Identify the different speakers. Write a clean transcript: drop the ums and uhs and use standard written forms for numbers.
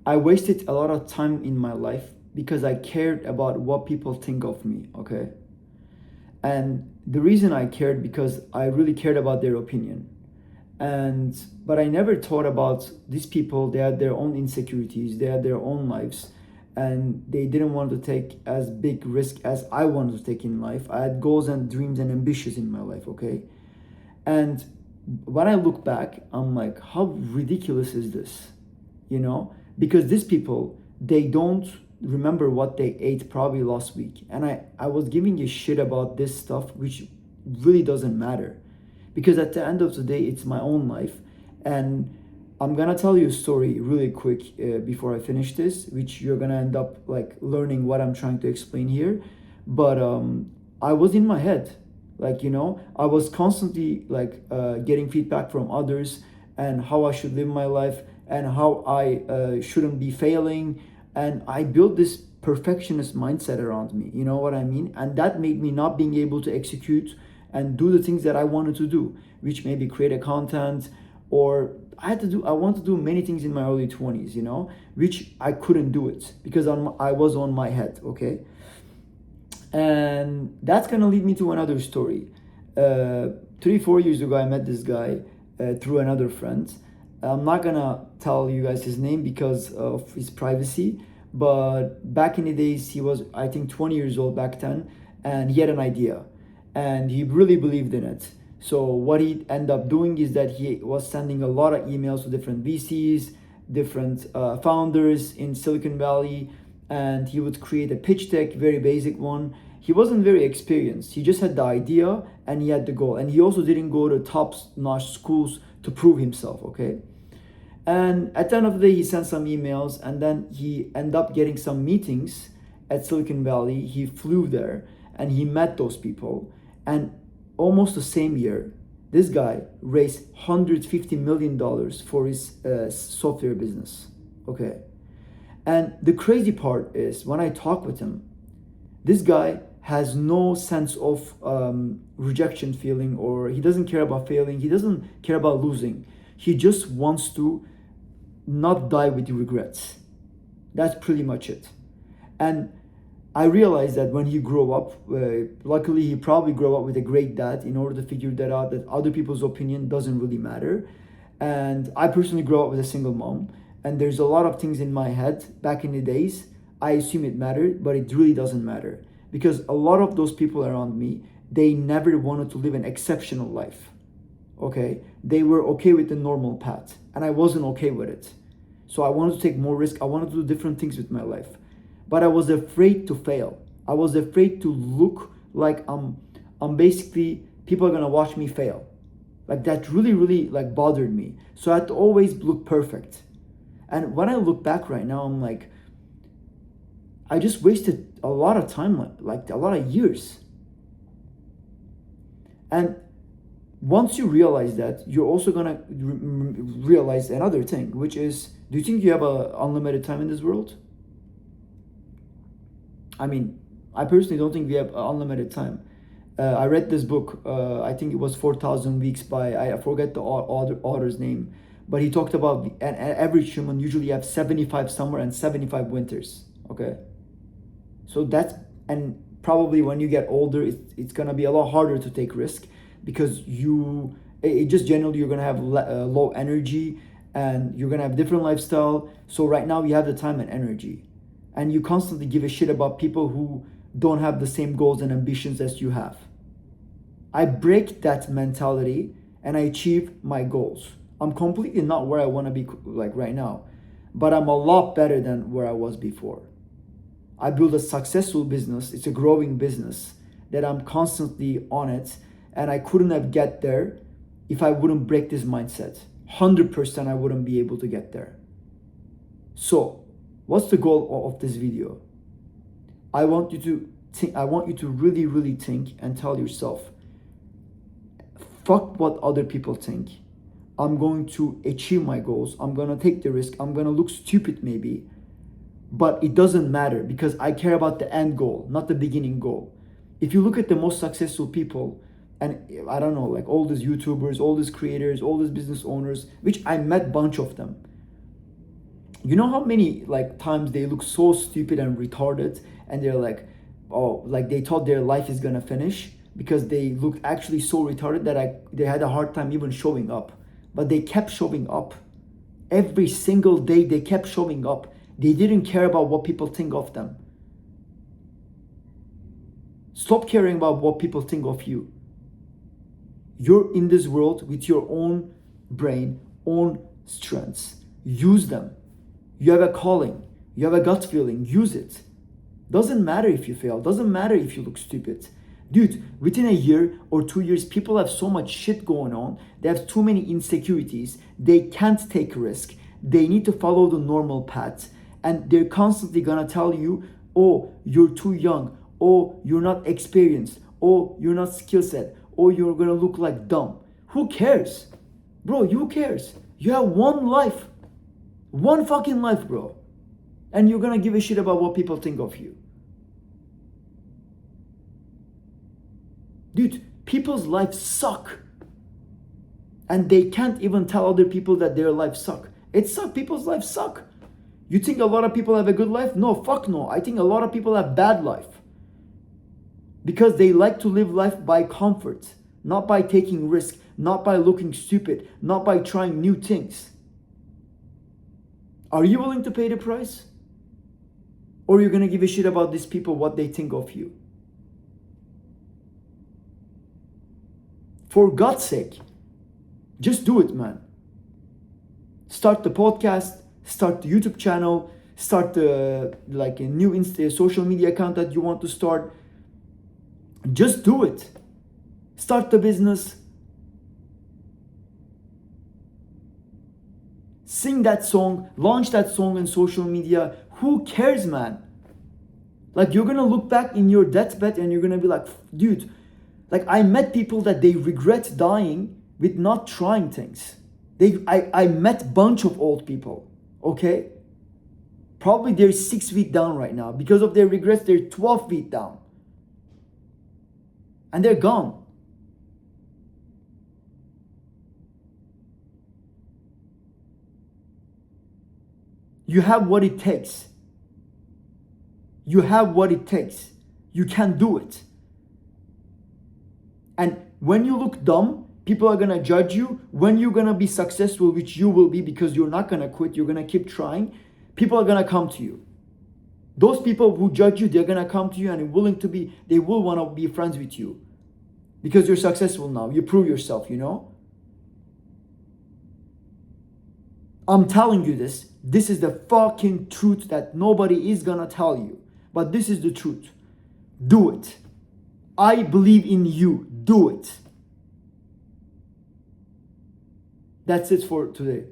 Speaker 1: I wasted a lot of time in my life because I cared about what people think of me, okay? And the reason I cared because I really cared about their opinion. And but I never thought about these people. They had their own insecurities, they had their own lives, and they didn't want to take as big risk as I wanted to take in life. I had goals and dreams and ambitions in my life, okay? And when I look back, I'm like, how ridiculous is this? Because these people, they don't remember what they ate probably last week. And I was giving a shit about this stuff, which really doesn't matter. Because at the end of the day, it's my own life. And I'm gonna tell you a story really quick before I finish this, which you're gonna end up like learning what I'm trying to explain here. But I was in my head, like I was constantly like getting feedback from others and how I should live my life and how I shouldn't be failing, and I built this perfectionist mindset around me. You know what I mean? And that made me not being able to execute and do the things that I wanted to do, which maybe create a content, or I want to do many things in my early 20s, which I couldn't do it because I was on my head, okay? And that's gonna lead me to another story. 3 4 years ago I met this guy through another friend. I'm not gonna tell you guys his name because of his privacy, but back in the days he was, I think, 20 years old back then, and he had an idea and he really believed in it. So what he ended up doing is that he was sending a lot of emails to different VCs, different founders in Silicon Valley, and he would create a pitch deck, very basic one. He wasn't very experienced. He just had the idea and he had the goal. And he also didn't go to top-notch schools to prove himself, okay? And at the end of the day, he sent some emails and then he ended up getting some meetings at Silicon Valley. He flew there and he met those people. And almost the same year, this guy raised $150 million for his software business, okay? And the crazy part is when I talk with him, this guy has no sense of rejection feeling, or he doesn't care about failing. He doesn't care about losing. He just wants to not die with regrets. That's pretty much it. And I realized that when he grew up, luckily he probably grew up with a great dad in order to figure that out, that other people's opinion doesn't really matter. And I personally grew up with a single mom. And there's a lot of things in my head back in the days. I assume it mattered, but it really doesn't matter. Because a lot of those people around me, they never wanted to live an exceptional life. Okay? They were okay with the normal path. And I wasn't okay with it. So I wanted to take more risk. I wanted to do different things with my life. But I was afraid to fail. I was afraid to look like I'm basically, people are gonna watch me fail. Like that really, really like bothered me. So I had to always look perfect. And when I look back right now, I'm like, I just wasted a lot of time, like a lot of years. And once you realize that, you're also gonna realize another thing, which is, do you think you have unlimited time in this world? I mean, I personally don't think we have unlimited time. I read this book, I think it was 4,000 Weeks by, I forget the author's name, but he talked about an average human usually have 75 summer and 75 winters, okay? So that's, and probably when you get older, it's gonna be a lot harder to take risk because it just generally you're gonna have low energy and you're gonna have different lifestyle. So right now you have the time and energy, and you constantly give a shit about people who don't have the same goals and ambitions as you have. I break that mentality and I achieve my goals. I'm completely not where I want to be like right now, but I'm a lot better than where I was before. I built a successful business. It's a growing business that I'm constantly on it, and I couldn't have get there if I wouldn't break this mindset. 100% I wouldn't be able to get there. So, what's the goal of this video? I want you to think, I want you to really, really think and tell yourself, fuck what other people think. I'm going to achieve my goals. I'm going to take the risk. I'm going to look stupid maybe, but it doesn't matter because I care about the end goal, not the beginning goal. If you look at the most successful people, and I don't know, like all these YouTubers, all these creators, all these business owners, which I met a bunch of them. You know how many like times they look so stupid and retarded, and they're like, oh, like they thought their life is gonna finish because they looked actually so retarded that they had a hard time even showing up. But they kept showing up. Every single day they kept showing up. They didn't care about what people think of them. Stop caring about what people think of you. You're in this world with your own brain, own strengths. Use them. You have a calling. You have a gut feeling. Use it. Doesn't matter if you fail. Doesn't matter if you look stupid. Dude, within a year or 2 years, people have so much shit going on. They have too many insecurities. They can't take risk. They need to follow the normal path. And they're constantly gonna tell you, oh, you're too young. Oh, you're not experienced. Oh, you're not skill set. Oh, you're gonna look like dumb. Who cares? Bro, who cares? You have one life. One fucking life, bro. And you're gonna give a shit about what people think of you. Dude, people's lives suck. And they can't even tell other people that their lives suck. It sucks. People's lives suck. You think a lot of people have a good life? No, fuck no. I think a lot of people have bad life. Because they like to live life by comfort, not by taking risk, not by looking stupid, not by trying new things. Are you willing to pay the price? Or are you gonna give a shit about these people, what they think of you? For God's sake, just do it, man. Start the podcast, start the YouTube channel, start a new social media account that you want to start. Just do it. Start the business. Sing that song, launch that song on social media. Who cares, man? Like, you're gonna look back in your deathbed and you're gonna be like, dude, like, I met people that they regret dying with not trying things. I met bunch of old people, okay? Probably they're 6 feet down right now. Because of their regrets, they're 12 feet down. And they're gone. You have what it takes. You have what it takes. You can do it. And when you look dumb, people are gonna judge you. When you're gonna be successful, which you will be because you're not gonna quit, you're gonna keep trying, people are gonna come to you. Those people who judge you, they're gonna come to you and they will wanna be friends with you. Because you're successful now. You prove yourself, you know? I'm telling you this. This is the fucking truth that nobody is gonna tell you. But this is the truth. Do it. I believe in you. Do it. That's it for today.